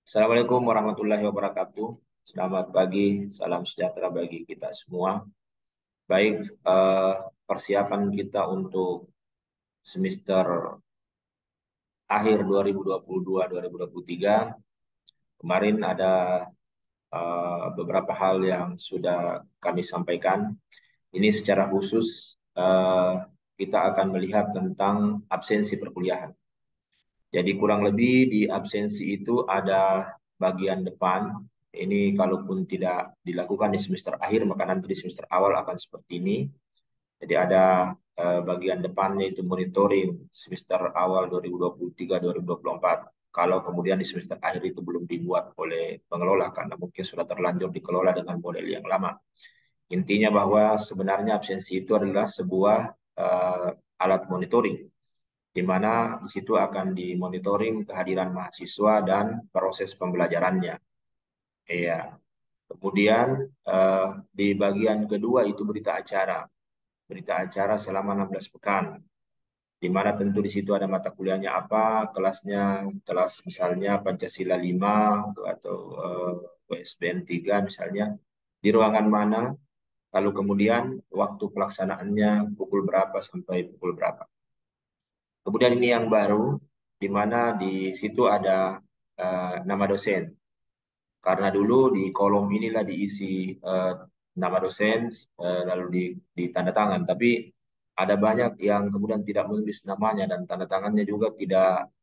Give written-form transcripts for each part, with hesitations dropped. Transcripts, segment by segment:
Assalamualaikum warahmatullahi wabarakatuh. Selamat pagi, salam sejahtera bagi kita semua. Baik, persiapan kita untuk semester akhir 2022-2023. Kemarin ada beberapa hal yang sudah kami sampaikan. Ini secara khusus kita akan melihat tentang absensi perkuliahan. Jadi kurang lebih di absensi itu ada bagian depan. Ini kalaupun tidak dilakukan di semester akhir, maka nanti di semester awal akan seperti ini. Jadi ada bagian depannya itu monitoring semester awal 2023-2024. Kalau kemudian di semester akhir itu belum dibuat oleh pengelola karena mungkin sudah terlanjur dikelola dengan model yang lama. Intinya bahwa sebenarnya absensi itu adalah sebuah alat monitoring di mana di situ akan dimonitoring kehadiran mahasiswa dan proses pembelajarannya. Iya. Kemudian di bagian kedua itu berita acara. Berita acara selama 16 pekan. Di mana tentu di situ ada mata kuliahnya apa, kelasnya, kelas misalnya Pancasila 5 atau USBN 3 misalnya, di ruangan mana, lalu kemudian waktu pelaksanaannya pukul berapa sampai pukul berapa. Kemudian ini yang baru, di mana di situ ada nama dosen. Karena dulu di kolom inilah diisi nama dosen, lalu di tanda tangan. Tapi ada banyak yang kemudian tidak menulis namanya dan tanda tangannya juga tidak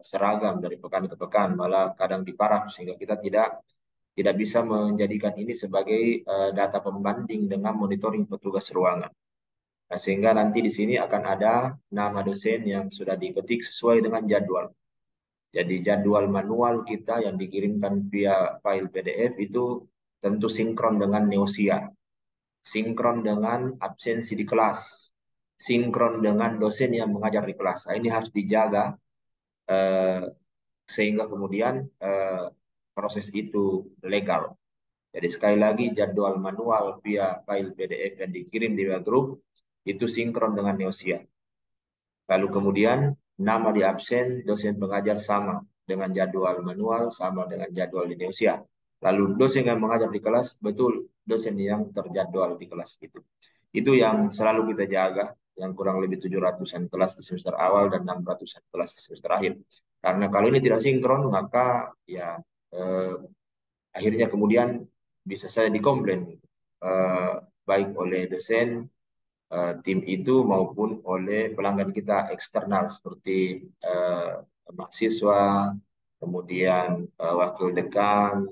seragam dari pekan ke pekan, malah kadang diparaf sehingga kita tidak bisa menjadikan ini sebagai data pembanding dengan monitoring petugas ruangan. Nah, sehingga nanti di sini akan ada nama dosen yang sudah diketik sesuai dengan jadwal. Jadi jadwal manual kita yang dikirimkan via file PDF itu tentu sinkron dengan Neosia, sinkron dengan absensi di kelas, sinkron dengan dosen yang mengajar di kelas. Nah, ini harus dijaga eh, sehingga kemudian proses itu legal. Jadi sekali lagi jadwal manual via file PDF yang dikirim di web group itu sinkron dengan Neosia. Lalu kemudian nama di absen dosen pengajar sama dengan jadwal manual, sama dengan jadwal di Neosia. Lalu dosen yang mengajar di kelas, betul dosen yang terjadwal di kelas itu. Itu yang selalu kita jaga, yang kurang lebih 700-an kelas di semester awal dan 600-an kelas di semester akhir. Karena kalau ini tidak sinkron, maka ya akhirnya kemudian bisa saya dikomplain eh, baik oleh dosen tim itu maupun oleh pelanggan kita eksternal seperti eh, mahasiswa, kemudian wakil dekan,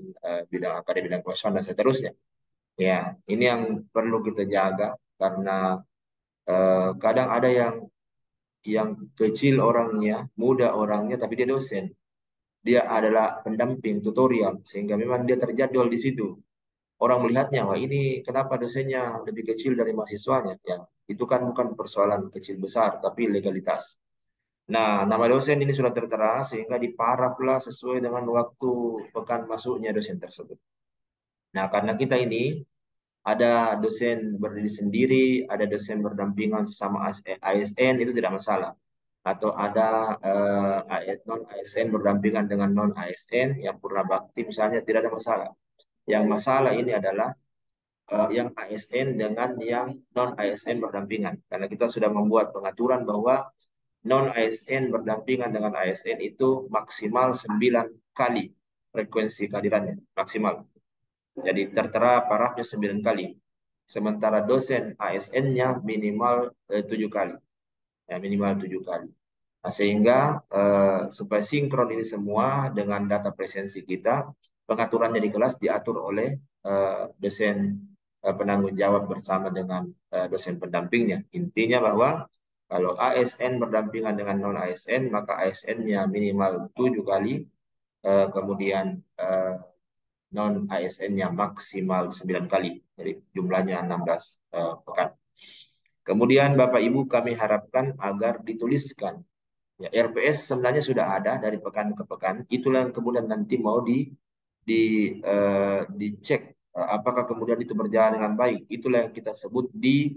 bidang akademik dan keuangan dan seterusnya. Ya, ini yang perlu kita jaga karena kadang ada yang kecil orangnya, muda orangnya, tapi dia dosen. Dia adalah pendamping tutorial sehingga memang dia terjadwal di situ. Orang melihatnya, wah ini kenapa dosennya lebih kecil dari mahasiswanya? Ya, itu kan bukan persoalan kecil besar, tapi legalitas. Nah, nama dosen ini sudah tertera sehingga diparaflah sesuai dengan waktu pekan masuknya dosen tersebut. Nah, karena kita ini ada dosen berdiri sendiri, ada dosen berdampingan sesama ASN, itu tidak masalah. Atau ada non ASN berdampingan dengan non ASN yang purna bakti misalnya, tidak ada masalah. Yang masalah ini adalah yang ASN dengan yang non ASN berdampingan. Karena kita sudah membuat pengaturan bahwa non ASN berdampingan dengan ASN itu maksimal 9 kali frekuensi kehadirannya, maksimal. Jadi tertera parafnya 9 kali. Sementara dosen ASN-nya minimal 7 kali. Ya, minimal 7 kali. Nah, sehingga supaya sinkron ini semua dengan data presensi kita, pengaturannya di kelas diatur oleh dosen penanggung jawab bersama dengan dosen pendampingnya. Intinya bahwa kalau ASN berdampingan dengan non ASN, maka ASN-nya minimal 7 kali, kemudian non ASN-nya maksimal 9 kali. Jadi jumlahnya 16 pekan. Kemudian Bapak Ibu kami harapkan agar dituliskan. Ya, RPS sebenarnya sudah ada dari pekan ke pekan. Itulah yang kemudian nanti mau dicek apakah kemudian itu berjalan dengan baik. Itulah yang kita sebut di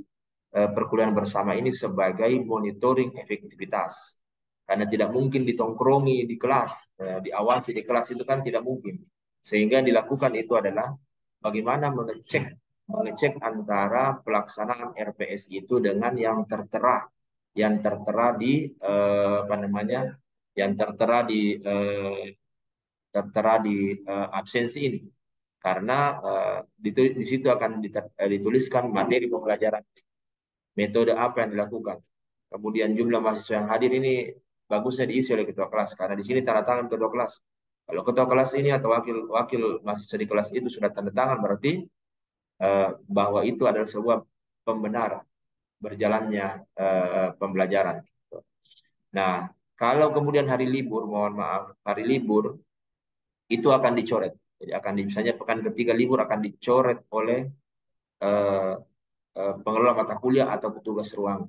perkuliahan bersama ini sebagai monitoring efektivitas. karena tidak mungkin ditongkrongi di kelas, diawasi di kelas itu kan tidak mungkin. Sehingga yang dilakukan itu adalah bagaimana mengecek antara pelaksanaan RPS itu dengan yang tertera di apa namanya, yang tertera di absensi ini. Karena di situ akan dituliskan materi pembelajaran, metode apa yang dilakukan. Kemudian jumlah mahasiswa yang hadir ini bagusnya diisi oleh ketua kelas, karena di sini tanda tangan ketua kelas. Kalau ketua kelas ini atau wakil mahasiswa di kelas itu sudah tanda tangan, berarti bahwa itu adalah sebuah pembenar berjalannya pembelajaran. Nah, kalau kemudian hari libur, mohon maaf, hari libur itu akan dicoret. Jadi misalnya pekan ketiga libur akan dicoret oleh eh, pengelola mata kuliah atau petugas ruang,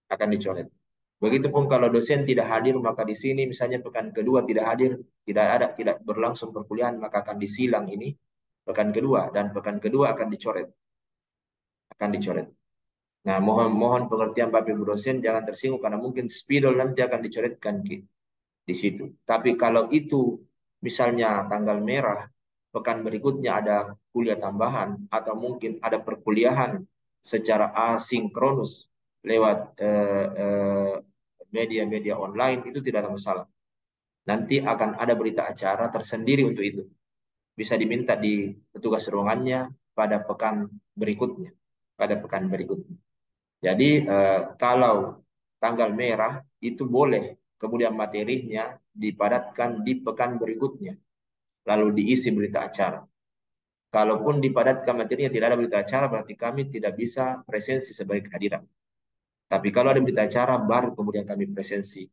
akan dicoret. Begitupun kalau dosen tidak hadir, maka di sini misalnya pekan kedua tidak hadir, tidak berlangsung perkuliahan, maka akan disilang ini pekan kedua, dan pekan kedua akan dicoret. Nah, mohon pengertian Bapak Ibu dosen, jangan tersinggung karena mungkin spidol nanti akan dicoretkan di situ. Tapi kalau itu misalnya tanggal merah, pekan berikutnya ada kuliah tambahan atau mungkin ada perkuliahan secara asinkronus lewat media-media online, itu tidak ada masalah. Nanti akan ada berita acara tersendiri untuk itu. Bisa diminta di petugas ruangannya pada pekan berikutnya. Pada pekan berikutnya. Jadi kalau tanggal merah itu boleh kemudian materinya dipadatkan di pekan berikutnya, lalu diisi berita acara. Kalaupun dipadatkan materinya tidak ada berita acara, berarti kami tidak bisa presensi sebagai kehadiran. Tapi kalau ada berita acara, baru kemudian kami presensi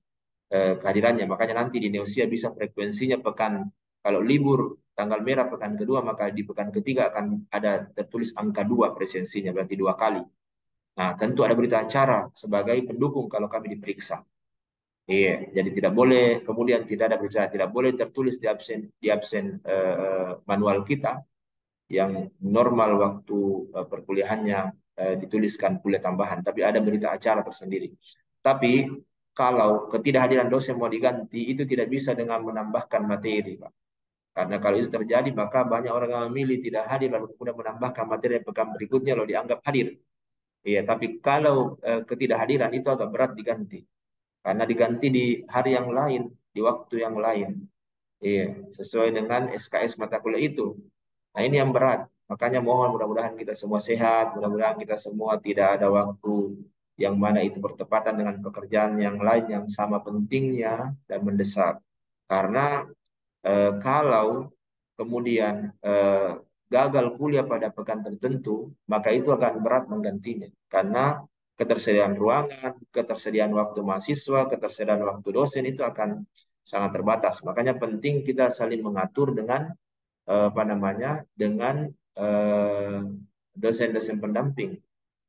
kehadirannya. Makanya nanti di Neosia bisa frekuensinya pekan, kalau libur tanggal merah pekan kedua, maka di pekan ketiga akan ada tertulis angka 2 presensinya, berarti 2 kali. Nah, tentu ada berita acara sebagai pendukung kalau kami diperiksa. Iya, jadi tidak boleh kemudian tidak ada berita, tidak boleh tertulis di absen manual kita yang normal waktu perkuliahannya dituliskan kuliah tambahan, tapi ada berita acara tersendiri. Tapi kalau ketidakhadiran dosen mau diganti, itu tidak bisa dengan menambahkan materi, Pak. Karena kalau itu terjadi, maka banyak orang yang memilih tidak hadir lalu kemudian menambahkan materi pekan berikutnya lalu dianggap hadir. Iya, tapi kalau ketidakhadiran itu agak berat diganti. Karena diganti di hari yang lain, di waktu yang lain. Iya, sesuai dengan SKS mata kuliah itu. Nah, ini yang berat. Makanya mohon mudah-mudahan kita semua sehat, mudah-mudahan kita semua tidak ada waktu yang mana itu bertepatan dengan pekerjaan yang lain yang sama pentingnya dan mendesak. Karena kalau kemudian gagal kuliah pada pekan tertentu, maka itu akan berat menggantinya. Karena ketersediaan ruangan, ketersediaan waktu mahasiswa, ketersediaan waktu dosen itu akan sangat terbatas. Makanya penting kita saling mengatur dengan apa namanya, dengan dosen-dosen pendamping.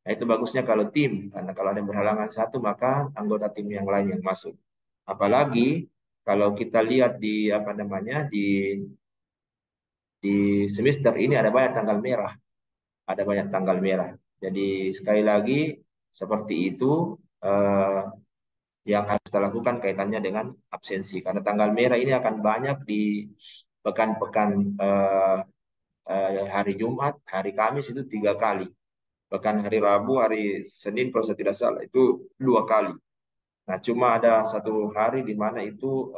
Nah, itu bagusnya kalau tim, karena kalau ada yang berhalangan satu, maka anggota tim yang lain yang masuk. Apalagi kalau kita lihat di apa namanya, di semester ini ada banyak tanggal merah, ada banyak tanggal merah. Jadi sekali lagi seperti itu eh, yang harus kita lakukan kaitannya dengan absensi. Karena tanggal merah ini akan banyak di pekan-pekan hari Jumat, hari Kamis itu 3 kali. Bahkan hari Rabu, hari Senin kalau saya tidak salah itu 2 kali. Nah, cuma ada satu hari di mana itu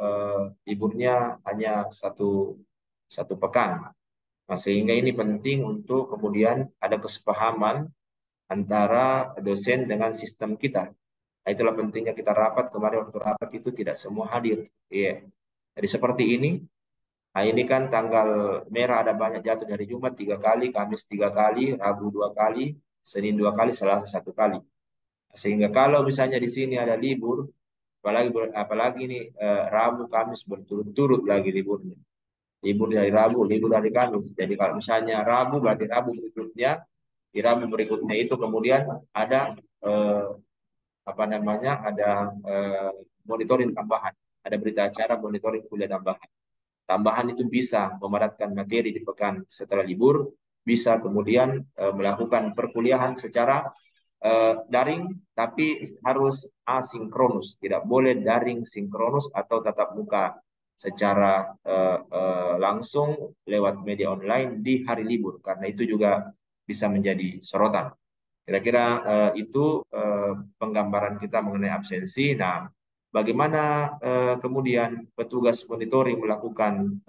liburnya hanya satu pekan. Nah, sehingga ini penting untuk kemudian ada kesepahaman antara dosen dengan sistem kita. Nah, itulah pentingnya kita rapat. Kemarin waktu rapat itu tidak semua hadir. Iya. Jadi seperti ini. Nah, ini kan tanggal merah ada banyak jatuh dari Jumat 3 kali, Kamis 3 kali, Rabu 2 kali, Senin 2 kali, Selasa 1 kali. Sehingga kalau misalnya di sini ada libur, apalagi nih Rabu, Kamis berturut-turut lagi liburnya. Libur dari Rabu, libur dari Kamis. Jadi kalau misalnya Rabu, berarti Rabu berikutnya, di Rabu berikutnya itu kemudian ada apa namanya, ada monitoring tambahan, ada berita acara monitoring kuliah tambahan. Tambahan itu bisa memadatkan materi di pekan setelah libur, bisa kemudian melakukan perkuliahan secara daring, tapi harus asinkronus. Tidak boleh daring sinkronus atau tatap muka secara langsung lewat media online di hari libur, karena itu juga bisa menjadi sorotan. Kira-kira itu penggambaran kita mengenai absensi. Nah, bagaimana kemudian petugas monitoring melakukan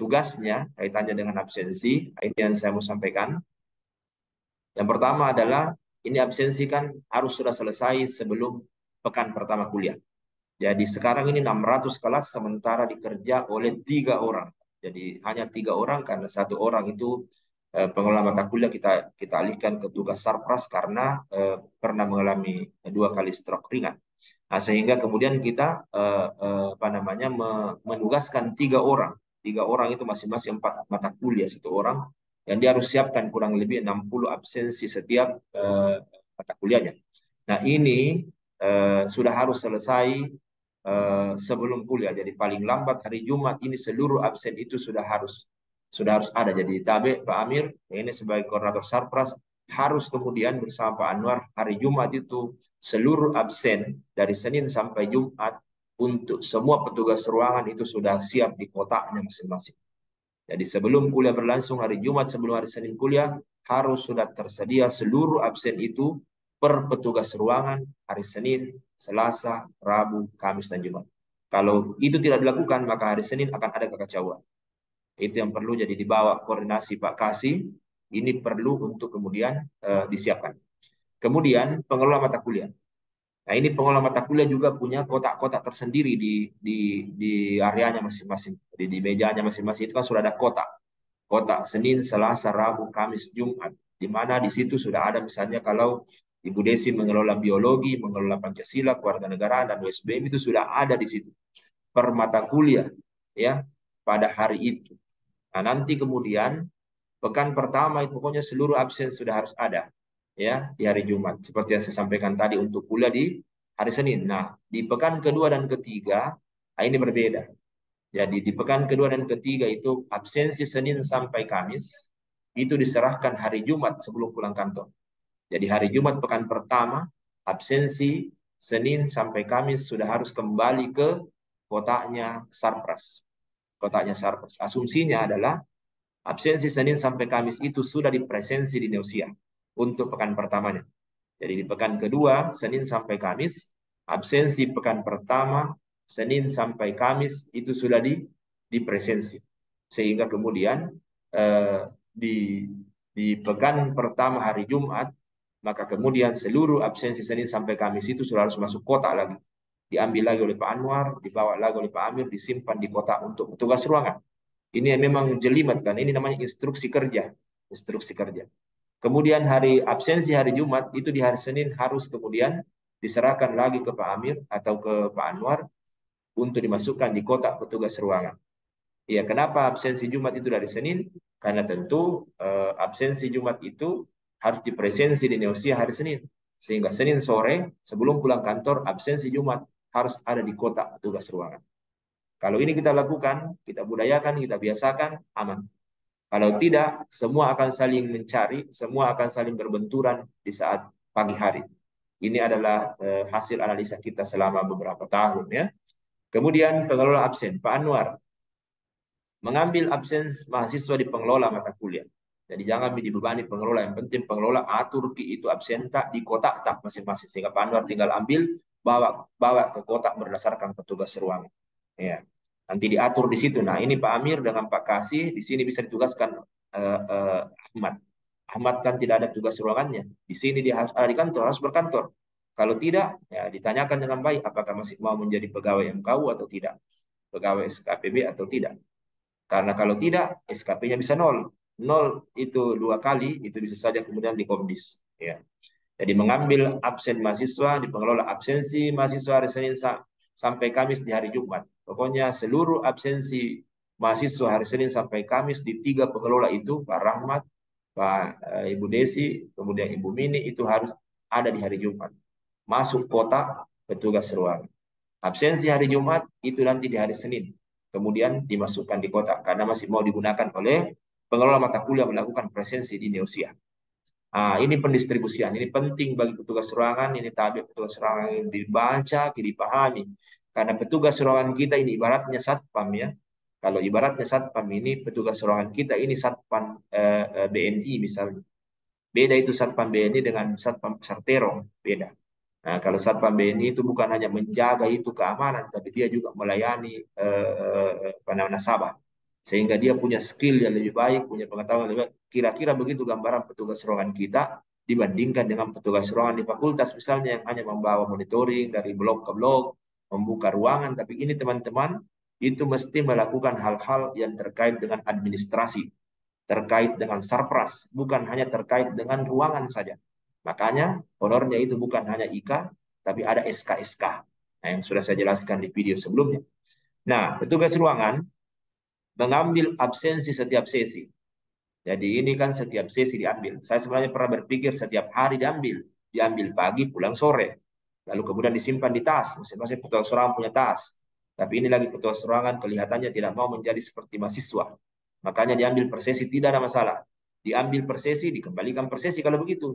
tugasnya kaitannya dengan absensi? Ini yang saya mau sampaikan. Yang pertama adalah ini absensi kan harus sudah selesai sebelum pekan pertama kuliah. Jadi sekarang ini 600 kelas sementara dikerja oleh 3 orang. Jadi hanya 3 orang karena 1 orang itu pengelola mata kuliah kita alihkan ke tugas sarpras karena pernah mengalami 2 kali stroke ringan. Nah, sehingga kemudian kita menugaskan 3 orang. 3 orang itu masing-masing 4 mata kuliah 1 orang, yang dia harus siapkan kurang lebih 60 absensi setiap mata kuliahnya. Nah, ini sudah harus selesai sebelum kuliah. Jadi paling lambat hari Jumat ini seluruh absen itu sudah harus ada. Jadi Tabe, Pak Amir, ini sebagai koordinator Sarpras harus kemudian bersama Pak Anwar hari Jumat itu seluruh absen dari Senin sampai Jumat untuk semua petugas ruangan itu sudah siap di kotaknya masing-masing. Jadi sebelum kuliah berlangsung hari Jumat, sebelum hari Senin kuliah, harus sudah tersedia seluruh absen itu per petugas ruangan hari Senin, Selasa, Rabu, Kamis, dan Jumat. Kalau itu tidak dilakukan, maka hari Senin akan ada kekacauan. Itu yang perlu jadi dibawa koordinasi Pak Kasih. Ini perlu untuk kemudian disiapkan. Kemudian pengelola mata kuliah. Nah, ini pengelola mata kuliah juga punya kotak-kotak tersendiri di areanya masing-masing. Di mejanya masing-masing itu kan sudah ada kotak. Kotak Senin, Selasa, Rabu, Kamis, Jumat. Di mana di situ sudah ada misalnya kalau Ibu Desi mengelola biologi, mengelola Pancasila, kewarganegaraan, dan USBM itu sudah ada di situ. Per mata kuliah ya pada hari itu. Nah, nanti kemudian pekan pertama itu pokoknya seluruh absen sudah harus ada ya di hari Jumat. Seperti yang saya sampaikan tadi untuk kuliah di hari Senin. Nah, di pekan kedua dan ketiga ini berbeda. Jadi di pekan kedua dan ketiga itu absensi Senin sampai Kamis itu diserahkan hari Jumat sebelum pulang kantor. Jadi hari Jumat pekan pertama absensi Senin sampai Kamis sudah harus kembali ke kotaknya Sarpras. Kotaknya Sarpras. Asumsinya adalah absensi Senin sampai Kamis itu sudah dipresensi di Neusia untuk pekan pertamanya. Jadi di pekan kedua, Senin sampai Kamis, absensi pekan pertama, Senin sampai Kamis itu sudah dipresensi. Sehingga kemudian di pekan pertama hari Jumat, maka kemudian seluruh absensi Senin sampai Kamis itu sudah harus masuk kotak lagi. Diambil lagi oleh Pak Anwar, dibawa lagi oleh Pak Amir, disimpan di kotak untuk petugas ruangan. Ini memang jelimet kan, ini namanya instruksi kerja. Instruksi kerja. Kemudian hari absensi hari Jumat itu di hari Senin harus kemudian diserahkan lagi ke Pak Amir atau ke Pak Anwar untuk dimasukkan di kotak petugas ruangan. Ya, kenapa absensi Jumat itu dari Senin? Karena tentu absensi Jumat itu harus dipresensi di Neusia hari Senin. Sehingga Senin sore sebelum pulang kantor absensi Jumat harus ada di kotak petugas ruangan. Kalau ini kita lakukan, kita budayakan, kita biasakan, aman. Kalau tidak, semua akan saling mencari, semua akan saling berbenturan di saat pagi hari. Ini adalah hasil analisa kita selama beberapa tahun ya. Kemudian pengelola absen, Pak Anwar mengambil absen mahasiswa di pengelola mata kuliah. Jadi jangan dibebani pengelola, yang penting pengelola atur itu absen tak di kotak tak masing-masing, sehingga Pak Anwar tinggal ambil bawa ke kotak berdasarkan petugas ruangan. Ya. Nanti diatur di situ. Nah, ini Pak Amir dengan Pak Kasih di sini bisa ditugaskan Ahmad. Ahmad kan tidak ada tugas ruangannya. Di sini dia harus ada di kantor, harus berkantor. Kalau tidak, ya ditanyakan dengan baik apakah masih mau menjadi pegawai MKU atau tidak, pegawai SKPB atau tidak. Karena kalau tidak, SKP-nya bisa nol. Nol itu 2 kali, itu bisa saja kemudian dikomdis. Ya. Jadi mengambil absen mahasiswa, di pengelola absensi mahasiswa hari Senin sampai Kamis di hari Jumat. Pokoknya seluruh absensi mahasiswa hari Senin sampai Kamis di 3 pengelola itu, Pak Rahmat, Pak Ibu Desi, kemudian Ibu Mini, itu harus ada di hari Jumat. Masuk kotak petugas ruangan. Absensi hari Jumat itu nanti di hari Senin. Kemudian dimasukkan di kotak karena masih mau digunakan oleh pengelola mata kuliah melakukan presensi di Neusia. Ini pendistribusian, ini penting bagi petugas ruangan, ini tabir petugas ruangan yang dibaca, dipahami. Karena petugas ruangan kita ini ibaratnya satpam ya. Kalau ibaratnya satpam ini petugas ruangan kita ini satpam BNI misalnya. Beda itu satpam BNI dengan satpam pasar terong, beda. Nah, kalau satpam BNI itu bukan hanya menjaga itu keamanan, tapi dia juga melayani nasabah. Sehingga dia punya skill yang lebih baik, punya pengetahuan yang lebih baik. Kira-kira begitu gambaran petugas ruangan kita dibandingkan dengan petugas ruangan di fakultas misalnya yang hanya membawa monitoring dari blok ke blok, membuka ruangan. Tapi ini teman-teman, itu mesti melakukan hal-hal yang terkait dengan administrasi, terkait dengan sarpras, bukan hanya terkait dengan ruangan saja. Makanya honornya itu bukan hanya IK, tapi ada SK-SK. Nah, yang sudah saya jelaskan di video sebelumnya. Nah, petugas ruangan mengambil absensi setiap sesi. Jadi ini kan setiap sesi diambil. Saya sebenarnya pernah berpikir setiap hari diambil. Diambil pagi, pulang sore. Lalu kemudian disimpan di tas. Masing-masing petugas ruangan punya tas. Tapi ini lagi petugas ruangan kelihatannya tidak mau menjadi seperti mahasiswa. Makanya diambil per sesi, tidak ada masalah. Diambil per sesi, dikembalikan per sesi kalau begitu.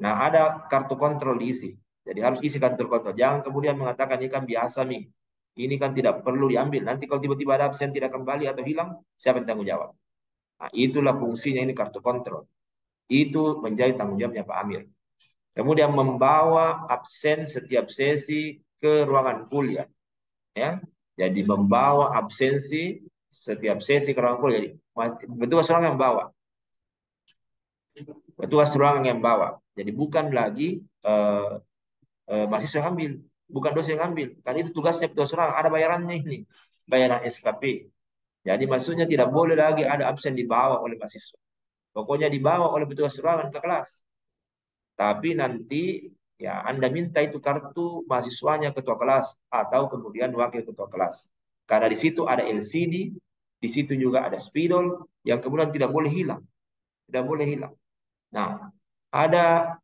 Nah, ada kartu kontrol diisi. Jadi harus isi kartu kontrol. Jangan kemudian mengatakan ini kan biasa nih. Ini kan tidak perlu diambil. Nanti kalau tiba-tiba ada absen tidak kembali atau hilang, siapa yang tanggung jawab? Nah, itulah fungsinya ini kartu kontrol. Itu menjadi tanggung jawabnya Pak Amir. Kemudian membawa absen setiap sesi ke ruangan kuliah. Ya, jadi membawa absensi setiap sesi ke ruangan kuliah. Jadi, betul ruangan yang bawa. Petugas ruangan yang bawa. Jadi bukan lagi mahasiswa yang ambil, bukan dosen yang ambil. Kan itu tugasnya petugas ruangan. Ada bayarannya ini, bayaran SKP. Jadi maksudnya tidak boleh lagi ada absen dibawa oleh mahasiswa. Pokoknya dibawa oleh petugas ruangan ke kelas. Tapi nanti ya Anda minta itu kartu mahasiswanya ketua kelas atau kemudian wakil ketua kelas. Karena di situ ada LCD, di situ juga ada spidol yang kemudian tidak boleh hilang. Tidak boleh hilang. Nah, ada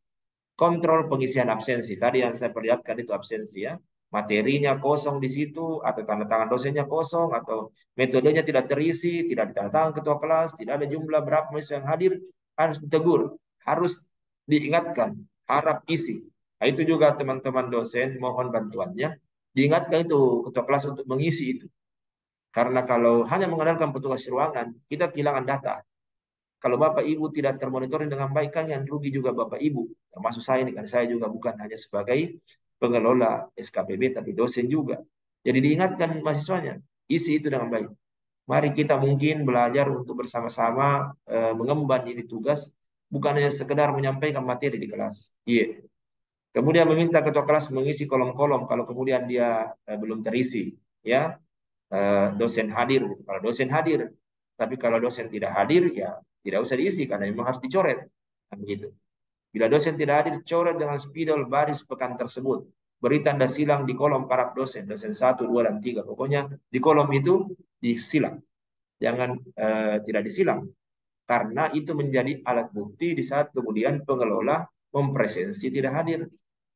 kontrol pengisian absensi. Tadi yang saya perlihatkan itu absensi ya. Materinya kosong di situ, atau tanda tangan dosennya kosong, atau metodenya tidak terisi, tidak ditandatangan ketua kelas, tidak ada jumlah berapa mahasiswa yang hadir, harus ditegur, harus diingatkan, harap isi. Nah, itu juga teman-teman dosen mohon bantuannya, diingatkan itu ketua kelas untuk mengisi itu. Karena kalau hanya mengandalkan petugas ruangan, kita kehilangan data. Kalau Bapak Ibu tidak termonitoring dengan baik kan yang rugi juga Bapak Ibu. Termasuk saya ini kan saya juga bukan hanya sebagai pengelola SKPB tapi dosen juga. Jadi diingatkan mahasiswanya, isi itu dengan baik. Mari kita mungkin belajar untuk bersama-sama mengemban ini tugas bukan hanya sekedar menyampaikan materi di kelas. Iya. Kemudian meminta ketua kelas mengisi kolom-kolom kalau kemudian dia belum terisi, ya. Dosen hadir gitu. Kalau dosen hadir, tapi kalau dosen tidak hadir ya tidak usah diisi karena memang harus dicoret kan begitu. Bila dosen tidak hadir, coret dengan spidol baris pekan tersebut. Beri tanda silang di kolom paraf dosen, dosen 1, 2, dan 3. Pokoknya di kolom itu disilang. Jangan tidak disilang. Karena itu menjadi alat bukti di saat kemudian pengelola mempresensi tidak hadir.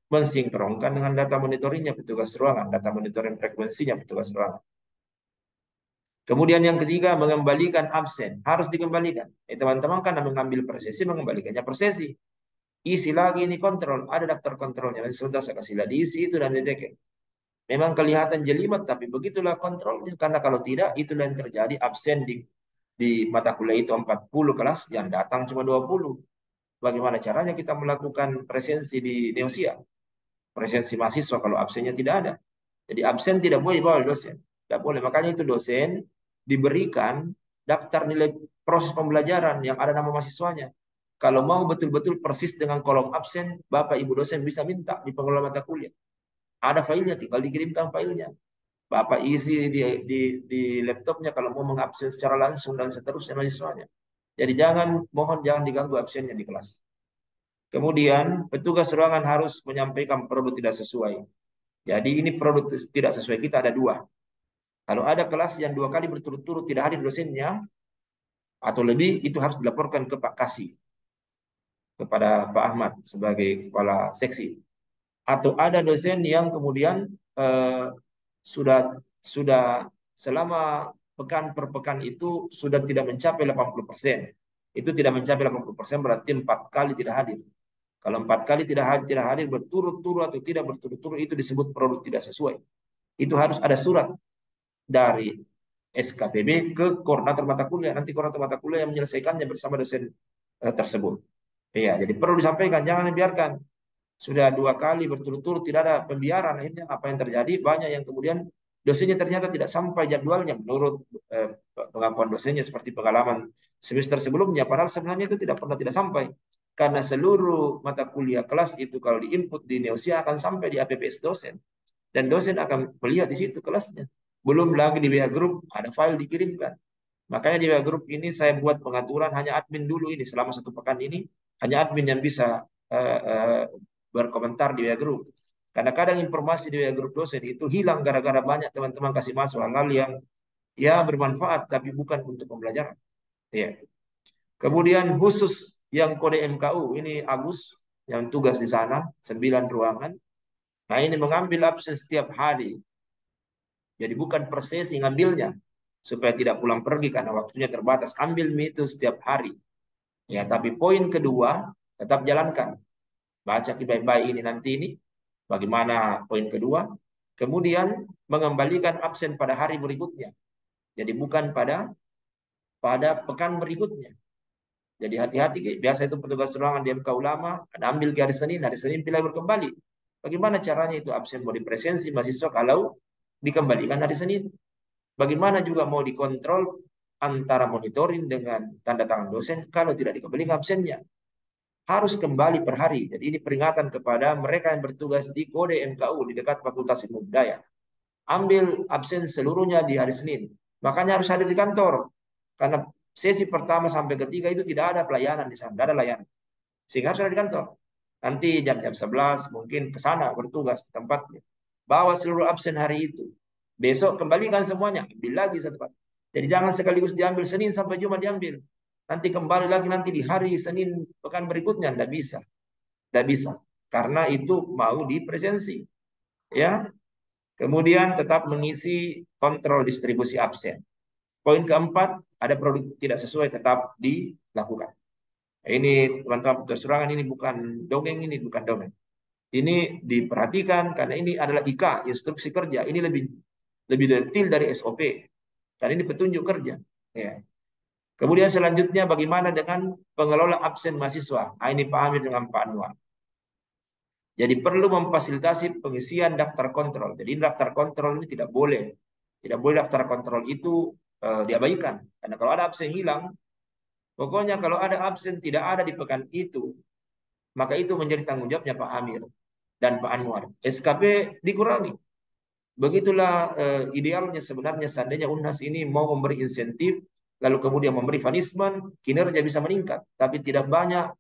Mensinkronkan dengan data monitoringnya petugas ruangan, data monitoring frekuensinya petugas ruangan. Kemudian yang ketiga, mengembalikan absen. Harus dikembalikan. Teman-teman kan mengambil per sesi, mengembalikannya per sesi. Isi lagi ini kontrol. Ada daftar kontrolnya. Nanti sudah saya kasih lagi isi itu dan diteken. Memang kelihatan jelimet, tapi begitulah kontrolnya. Karena kalau tidak, itulah yang terjadi absen di mata kuliah itu 40 kelas, yang datang cuma 20. Bagaimana caranya kita melakukan presensi di Neosia? Presensi mahasiswa kalau absennya tidak ada. Jadi absen tidak boleh dibawa dosen. Tidak boleh. Makanya itu dosen diberikan daftar nilai proses pembelajaran yang ada nama mahasiswanya. Kalau mau betul-betul persis dengan kolom absen, Bapak Ibu dosen bisa minta di pengelola mata kuliah. Ada filenya, tinggal dikirimkan filenya. Bapak isi di laptopnya kalau mau mengabsen secara langsung dan seterusnya mahasiswanya. Jadi mohon jangan diganggu absennya di kelas. Kemudian petugas ruangan harus menyampaikan produk tidak sesuai. Jadi ini produk tidak sesuai kita ada dua. Kalau ada kelas yang 2 kali berturut-turut tidak hadir dosennya atau lebih, itu harus dilaporkan ke Pak Kasih, kepada Pak Ahmad sebagai kepala seksi. Atau ada dosen yang kemudian sudah selama pekan per pekan itu sudah tidak mencapai 80%. Itu tidak mencapai 80% berarti 4 kali tidak hadir. Kalau 4 kali tidak hadir berturut-turut atau tidak berturut-turut itu disebut produk tidak sesuai. Itu harus ada surat dari SKPB ke koordinator mata kuliah. Nanti koordinator mata kuliah yang menyelesaikannya bersama dosen tersebut. Iya, jadi perlu disampaikan, jangan dibiarkan. Sudah 2 kali berturut-turut tidak ada pembiaran, akhirnya apa yang terjadi? Banyak yang kemudian dosennya ternyata tidak sampai jadwalnya menurut pengakuan dosennya seperti pengalaman semester sebelumnya. Padahal sebenarnya itu tidak pernah tidak sampai. Karena seluruh mata kuliah kelas itu kalau diinput di Neosia akan sampai di APPS dosen. Dan dosen akan melihat di situ kelasnya. Belum lagi di WA Group ada file dikirimkan. Makanya di WA Group ini saya buat pengaturan hanya admin dulu ini selama 1 pekan ini hanya admin yang bisa berkomentar di WA Group. Karena kadang informasi di WA Group dosen itu hilang gara-gara banyak teman-teman kasih masuk hal-hal yang ya bermanfaat tapi bukan untuk pembelajaran. Ya. Kemudian khusus yang kode MKU ini Agus yang tugas di sana 9 ruangan. Nah ini mengambil absen setiap hari. Jadi bukan per sesi ngambilnya supaya tidak pulang pergi karena waktunya terbatas. Ambil itu setiap hari. Ya, tapi poin kedua tetap jalankan. Baca baik-baik ini nanti ini bagaimana poin kedua. Kemudian mengembalikan absen pada hari berikutnya. Jadi bukan pada pekan berikutnya. Jadi hati-hati, biasa itu petugas ruangan di MK Ulama, ambil ke hari Senin pilih berkembali. Bagaimana caranya itu absen mau dipresensi mahasiswa kalau dikembalikan hari Senin? Bagaimana juga mau dikontrol antara monitoring dengan tanda tangan dosen kalau tidak dikembalikan absennya? Harus kembali per hari. Jadi ini peringatan kepada mereka yang bertugas di kode MKU di dekat Fakultas Ilmu Budaya. Ambil absen seluruhnya di hari Senin. Makanya harus hadir di kantor. Karena sesi pertama sampai ketiga itu tidak ada pelayanan di sana, tidak ada layanan. Sehingga harus ada di kantor. Nanti jam-jam 11 mungkin ke sana bertugas di tempatnya. Bawa seluruh absen hari itu. Besok kembalikan semuanya, ambil lagi satu kali. Jadi jangan sekaligus diambil Senin sampai Jumat diambil. Nanti kembali lagi nanti di hari Senin pekan berikutnya, tidak bisa. Tidak bisa. Karena itu mau dipresensi. Ya. Kemudian tetap mengisi kontrol distribusi absen. Poin keempat, ada produk tidak sesuai tetap dilakukan. Ini teman-teman terserangan ini bukan dongeng, ini bukan dongeng. Ini diperhatikan karena ini adalah IK, instruksi kerja. Ini lebih detail dari SOP. Dan ini petunjuk kerja. Ya. Kemudian selanjutnya bagaimana dengan pengelola absen mahasiswa? Nah, ini Pak Amir dengan Pak Anwar. Jadi perlu memfasilitasi pengisian daftar kontrol. Jadi daftar kontrol ini tidak boleh. Tidak boleh daftar kontrol itu diabaikan. Karena kalau ada absen hilang, pokoknya kalau ada absen tidak ada di pekan itu, maka itu menjadi tanggung jawabnya Pak Amir dan Pak Anwar. SKP dikurangi. Begitulah idealnya sebenarnya seandainya UNHAS ini mau memberi insentif, lalu kemudian memberi punishment, kinerja bisa meningkat. Tapi tidak banyak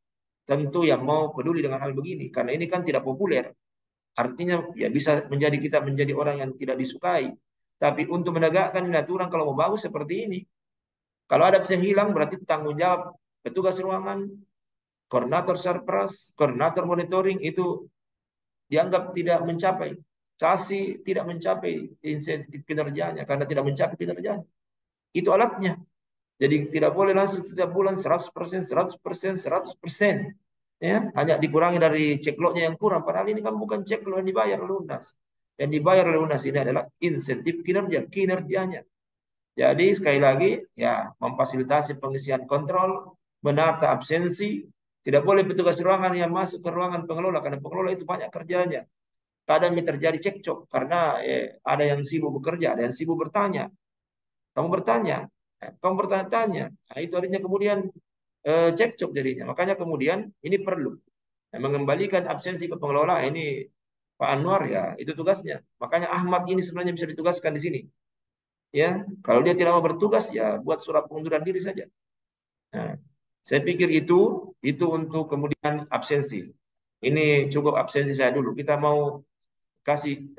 tentu yang mau peduli dengan hal begini. Karena ini kan tidak populer. Artinya ya bisa menjadi kita menjadi orang yang tidak disukai. Tapi untuk menegakkan aturan kalau mau bagus seperti ini, kalau ada yang hilang berarti tanggung jawab petugas ruangan, koordinator surprise, koordinator monitoring itu dianggap tidak mencapai. Kasih tidak mencapai insentif kinerjanya karena tidak mencapai kinerjanya. Itu alatnya. Jadi tidak boleh langsung setiap bulan 100%, 100%, 100%. Ya, hanya dikurangi dari cekloknya yang kurang. Padahal ini kan bukan ceklok yang dibayar oleh UNAS. Yang dibayar oleh UNAS ini adalah insentif kinerja, kinerjanya. Jadi sekali lagi, ya memfasilitasi pengisian kontrol, menata absensi. Tidak boleh petugas ruangan yang masuk ke ruangan pengelola, karena pengelola itu banyak kerjanya. Kadang terjadi cekcok, karena ada yang sibuk bekerja, ada yang sibuk bertanya. Kamu bertanya, kamu bertanya-tanya. Nah, itu artinya kemudian cekcok jadinya. Makanya kemudian ini perlu mengembalikan absensi ke pengelola. Ini Pak Anwar ya, itu tugasnya. Makanya Ahmad ini sebenarnya bisa ditugaskan di sini. Ya, kalau dia tidak mau bertugas ya buat surat pengunduran diri saja. Nah, saya pikir itu untuk kemudian absensi. Ini cukup absensi saya dulu. Kita mau kasih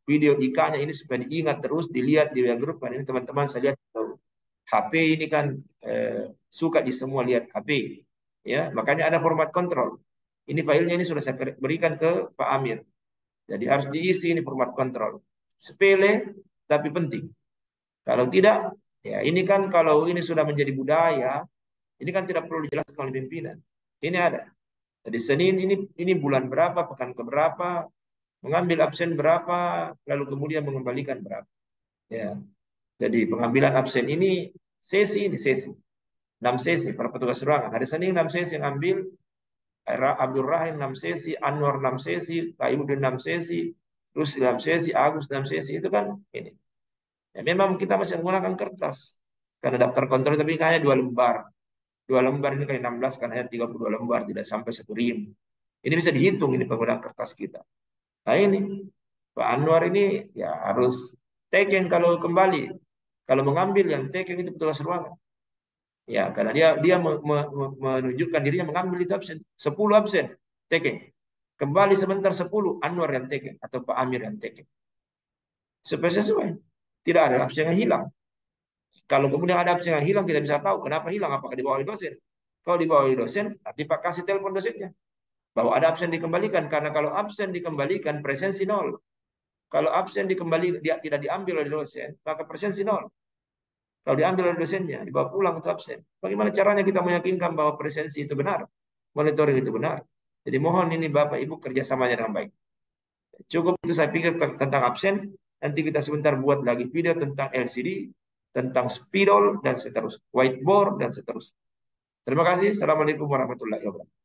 video IK-nya ini supaya diingat terus, dilihat di WA Group. Ini teman-teman saya lihat HP ini kan suka di semua lihat HP, ya makanya ada format kontrol. Ini filenya ini sudah saya berikan ke Pak Amir. Jadi harus diisi ini format kontrol. Sepele tapi penting. Kalau tidak, ya ini kan kalau ini sudah menjadi budaya, Ini kan tidak perlu dijelaskan oleh pimpinan. Ini ada. Jadi Senin ini bulan berapa, pekan keberapa, mengambil absen berapa, lalu kemudian mengembalikan berapa. Ya. Jadi pengambilan absen ini sesi 6 sesi para petugas ruangan. Hari Senin 6 sesi yang ambil, Abdul Rahim 6 sesi, Anwar 6 sesi, Kaiudin 6 sesi, Rusli 6 sesi, Agus 6 sesi, itu kan ini. Ya, memang kita masih menggunakan kertas. Karena daftar kontrol tapi hanya 2 lembar. 2 lembar ini kali 16 kan hanya 32 lembar, tidak sampai 1.000. Ini bisa dihitung ini penggunaan kertas kita. Nah ini, Pak Anwar ini ya harus taken kalau kembali. Kalau mengambil yang taken itu petugas ruangan. Ya, karena dia menunjukkan dirinya mengambil itu absen. 10 absen, taken. Kembali sebentar 10, Anwar yang taken atau Pak Amir yang taken. Supaya sesuai. Tidak ada absen yang hilang. Kalau kemudian ada absen yang hilang, kita bisa tahu kenapa hilang. Apakah dibawa oleh dosen? Kalau dibawa oleh dosen, nanti Pak kasih telepon dosennya. Bahwa ada absen dikembalikan. Karena kalau absen dikembalikan, presensi nol. Kalau absen dia tidak diambil oleh dosen, maka presensi nol. Kalau diambil oleh dosennya, dibawa pulang itu absen. Bagaimana caranya kita meyakinkan bahwa presensi itu benar? Monitoring itu benar. Jadi mohon ini Bapak Ibu kerjasamanya dengan baik. Cukup itu saya pikir tentang absen. Nanti kita sebentar buat lagi video tentang LCD, tentang spidol, dan seterusnya. Whiteboard, dan seterusnya. Terima kasih. Assalamualaikum warahmatullahi wabarakatuh.